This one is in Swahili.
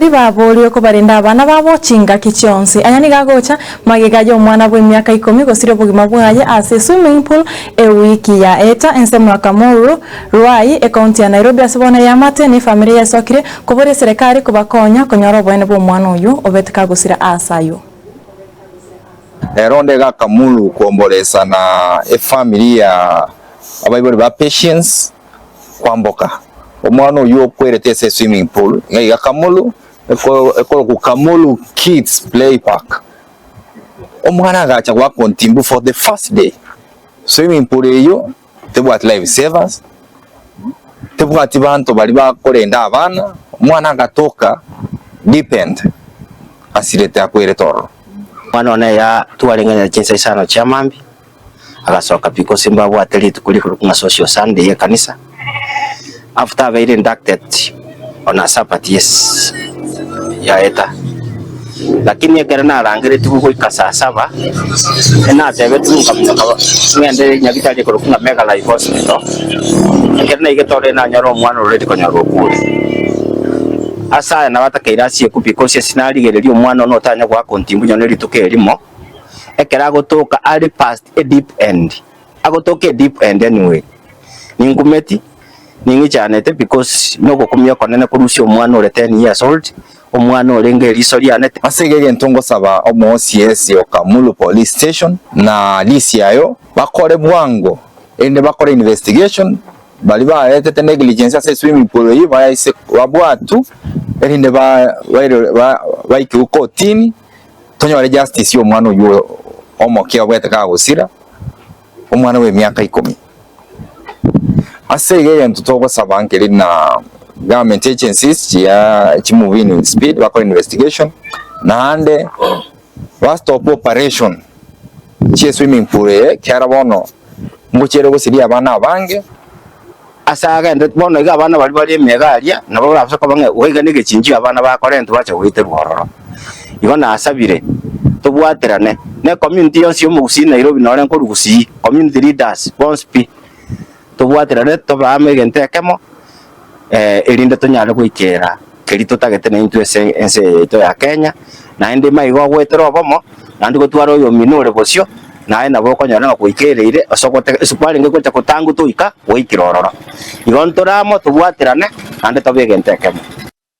Ribabori okubarinda abana babo chinga kichionsi anyani gagocha magigajo mwana bwe myaka 10 gosire bugima bwaye ase swimming pool wiki ya eta ensemo ya Kamuru Ruai county ya Nairobi asibona yamate ni familia yasokire kubore serikali kubakonya konyoro obwene bwo mwana uyu obetika gusira asayo ronde ga Kamuru kuombolesa na familia abaibori ba patience kwamboka omwana uyu okweretese swimming pool ngai Kamuru ku Kamuru Kids Play Park. Omwana agacha kwa kontimbu for the first day. Swimming pool eyo tebwati life savers. Tebwati bantu bali bakorenda abana. Omwana agatoka deep end. Asirete akwere toro. Mwana ona ya tuwalenganya chinsa isano cha mambi. Agasoka piko simba bwateli tukuli kuna social Sunday ya kanisa. After very inducted on a Sabbath yes ya eta lakini yekera na rangire tuko ikasa 7 ena tebe tunga ngende nyagitaje ko kunga mega life hospital yekera na igetore na nyaro mwana already ko nyaro kule asa na batakeira cie kupiko cie sinarigererio mwana no tanya kwa kontimbu nyoneri tukerimo ekera gotoka ali past a deep end agotoke deep end anyway ningumeti ningi chanete because noko kumya konene kurusha omwana ore 10 years old omwana orenge risori anete asegege ntongo saba omo CS yo Kamuru police station na lisi yayo bakore bwango ende bakore investigation bali baetete negligence ase swimming pool yi baise wabwatu ende ba ikuko tini tonyo wale justice yo mwana uyu omo kia bweteka gusira omwana we myaka 10 asegege ntutogo saba nkeli na government agencies ya chimuvini with speed bakora investigation na ande stop operation che swimming pool kyara bono nguchere gusiri abana abange asaga ende bono iga abana bali megaria nabo basoka bange oiga nige chinji abana bakore ntu bacha gwite rwororo igo na asabire tubwaterane ne community yonsi omugusi Nairobi nore nkorugusi community leaders bonspi tubwaterane tobame gentekemo erinde tonyale gwikera keri tutagete na intu ense to ya Kenya na ende maigo gwetero bomo nandi gotwara yo minore bosio na ena boko nyana no gwikereire osogote supari ngekwecha kutangu tuika gwikirororo igontoramo tubwaterane ande tobege ntekemo